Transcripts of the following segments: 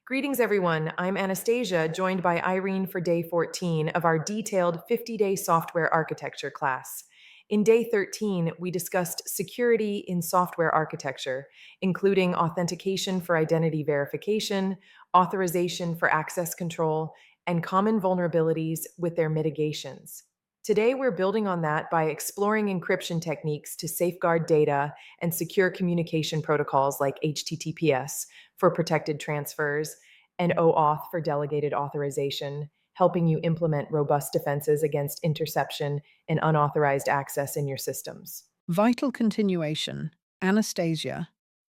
Greetings, everyone. I'm Anastasia, joined by Irene for day 14 of our detailed 50-day software architecture class. In day 13, we discussed security in software architecture, including authentication for identity verification, authorization for access control, and common vulnerabilities with their mitigations. Today, we're building on that by exploring encryption techniques to safeguard data and secure communication protocols like HTTPS for protected transfers and OAuth for delegated authorization, helping you implement robust defenses against interception and unauthorized access in your systems. Vital continuation, Anastasia,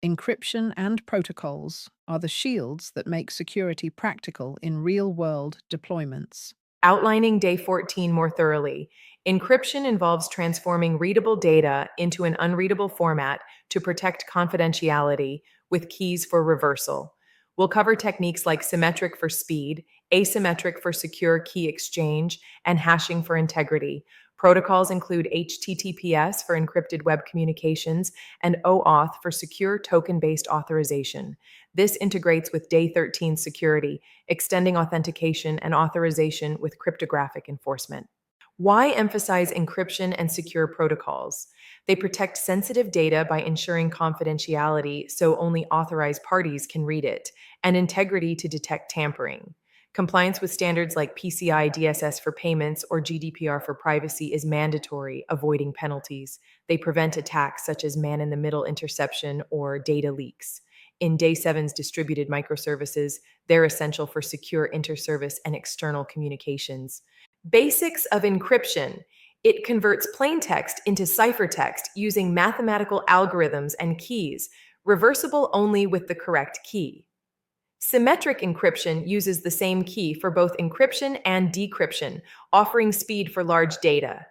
encryption and protocols are the shields that make security practical in real-world deployments. Outlining day 14 more thoroughly, encryption involves transforming readable data into an unreadable format to protect confidentiality with keys for reversal. We'll cover techniques like symmetric for speed, asymmetric for secure key exchange, and hashing for integrity. Protocols include HTTPS for encrypted web communications and OAuth for secure token-based authorization. This integrates with day 13 security, extending authentication and authorization with cryptographic enforcement. Why emphasize encryption and secure protocols? They protect sensitive data by ensuring confidentiality so only authorized parties can read it, and integrity to detect tampering. Compliance with standards like PCI DSS for payments or GDPR for privacy is mandatory, avoiding penalties. They prevent attacks such as man in the middle interception or data leaks. In Day 7's distributed microservices, they're essential for secure inter-service and external communications. Basics of encryption. It converts plain text into ciphertext using mathematical algorithms and keys, reversible only with the correct key. Symmetric encryption uses the same key for both encryption and decryption, offering speed for large data.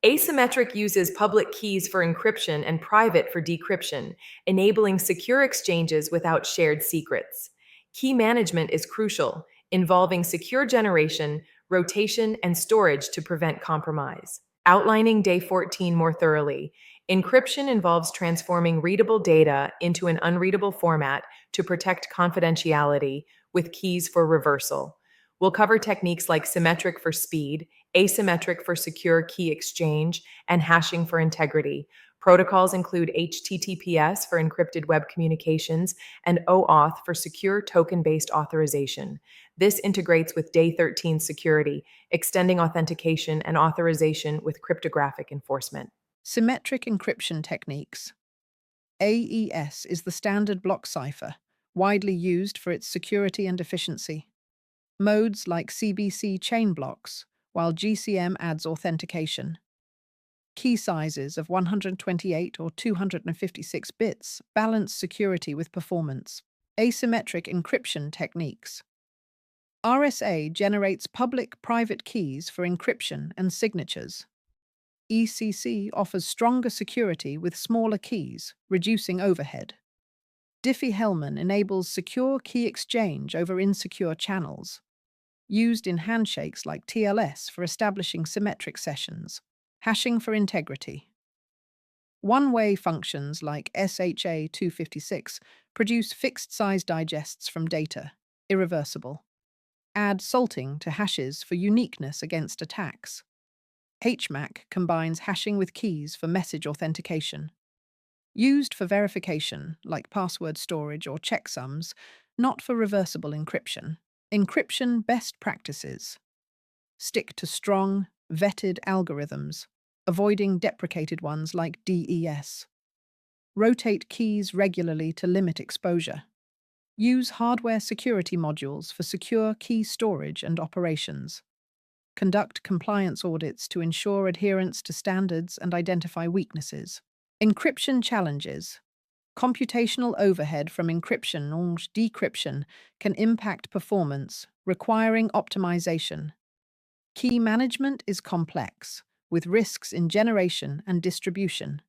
Asymmetric uses public keys for encryption and private for decryption, enabling secure exchanges without shared secrets. Key management is crucial, involving secure generation, rotation, and storage to prevent compromise. Outlining day 14 more thoroughly, encryption involves transforming readable data into an unreadable format to protect confidentiality with keys for reversal. We'll cover techniques like symmetric for speed, asymmetric for secure key exchange, and hashing for integrity. Protocols include HTTPS for encrypted web communications and OAuth for secure token-based authorization. This integrates with Day 13 security, extending authentication and authorization with cryptographic enforcement. Symmetric encryption techniques. AES is the standard block cipher, widely used for its security and efficiency. Modes like CBC chain blocks, while GCM adds authentication. Key sizes of 128 or 256 bits balance security with performance. Asymmetric encryption techniques. RSA generates public-private keys for encryption and signatures. ECC offers stronger security with smaller keys, reducing overhead. Diffie-Hellman enables secure key exchange over insecure channels, used in handshakes like TLS for establishing symmetric sessions. Hashing for integrity. One-way functions like SHA-256 produce fixed-size digests from data, irreversible. Add salting to hashes for uniqueness against attacks. HMAC combines hashing with keys for message authentication. Used for verification, like password storage or checksums, not for reversible encryption. Encryption best practices. Stick to strong, vetted algorithms, avoiding deprecated ones like DES. Rotate keys regularly to limit exposure. Use hardware security modules for secure key storage and operations. Conduct compliance audits to ensure adherence to standards and identify weaknesses. Encryption challenges. Computational overhead from encryption or decryption can impact performance, requiring optimization. Key management is complex, with risks in generation and distribution.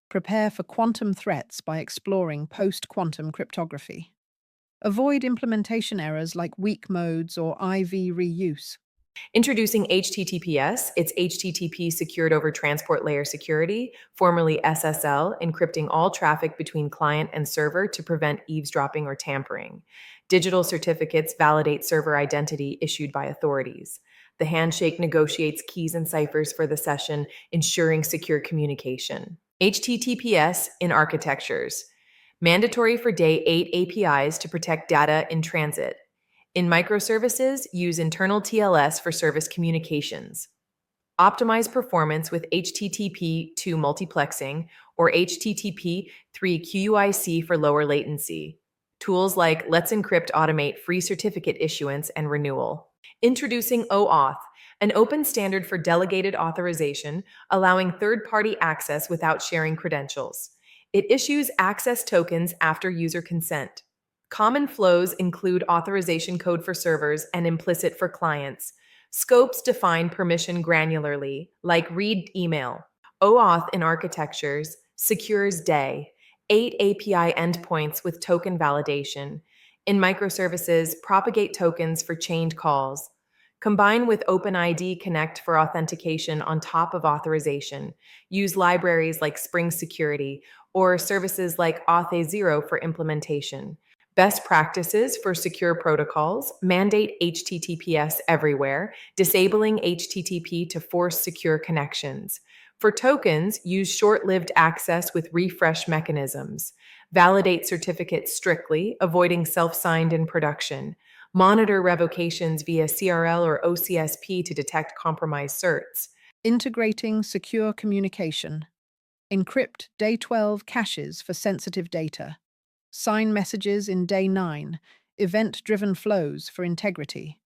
Prepare for quantum threats by exploring post-quantum cryptography. Avoid implementation errors like weak modes or IV reuse. Introducing HTTPS, it's HTTP Secured Over Transport Layer Security, formerly SSL, encrypting all traffic between client and server to prevent eavesdropping or tampering. Digital certificates validate server identity issued by authorities. The handshake negotiates keys and ciphers for the session, ensuring secure communication. HTTPS in architectures. Mandatory for Day 8 APIs to protect data in transit. In microservices, use internal TLS for service communications. Optimize performance with HTTP2 multiplexing or HTTP3 QUIC for lower latency. Tools like Let's Encrypt automate free certificate issuance and renewal. Introducing OAuth, an open standard for delegated authorization, allowing third-party access without sharing credentials. It issues access tokens after user consent. Common flows include authorization code for servers and implicit for clients. Scopes define permission granularly, like read email. OAuth in architectures secures day, 8 API endpoints with token validation. In microservices, propagate tokens for chained calls. Combine with OpenID Connect for authentication on top of authorization. Use libraries like Spring Security or services like Auth0 for implementation. Best practices for secure protocols: mandate HTTPS everywhere, disabling HTTP to force secure connections. For tokens, use short-lived access with refresh mechanisms. Validate certificates strictly, avoiding self-signed in production. Monitor revocations via CRL or OCSP to detect compromised certs. Integrating secure communication. Encrypt Day 12 caches for sensitive data. Sign messages in Day 9, event-driven flows for integrity.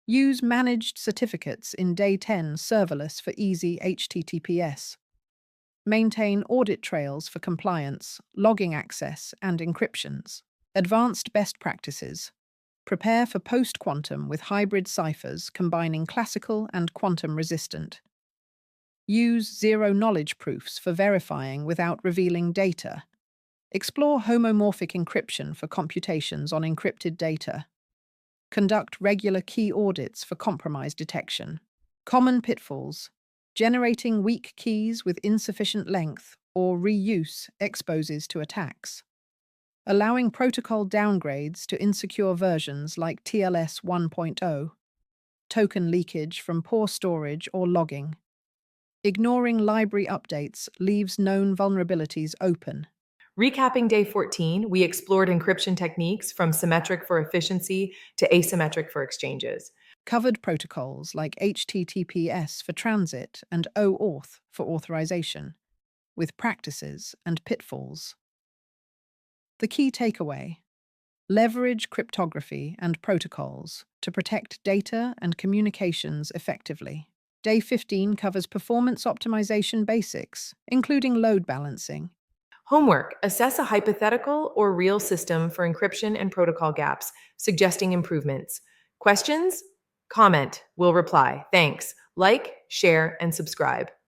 Use managed certificates in Day 10 serverless for easy HTTPS. Maintain audit trails for compliance, logging access, and encryptions. Advanced best practices. Prepare for post-quantum with hybrid ciphers combining classical and quantum-resistant. Use zero-knowledge proofs for verifying without revealing data. Explore homomorphic encryption for computations on encrypted data. Conduct regular key audits for compromise detection. Common pitfalls. Generating weak keys with insufficient length or reuse exposes to attacks. Allowing protocol downgrades to insecure versions like TLS 1.0. Token leakage from poor storage or logging. Ignoring library updates leaves known vulnerabilities open. Recapping Day 14, we explored encryption techniques from symmetric for efficiency to asymmetric for exchanges. Covered protocols like HTTPS for transit and OAuth for authorization, with practices and pitfalls. The key takeaway: leverage cryptography and protocols to protect data and communications effectively. Day 15 covers performance optimization basics, including load balancing. Homework: assess a hypothetical or real system for encryption and protocol gaps, suggesting improvements. Questions? Comment. We'll reply. Thanks. Like, share, and subscribe.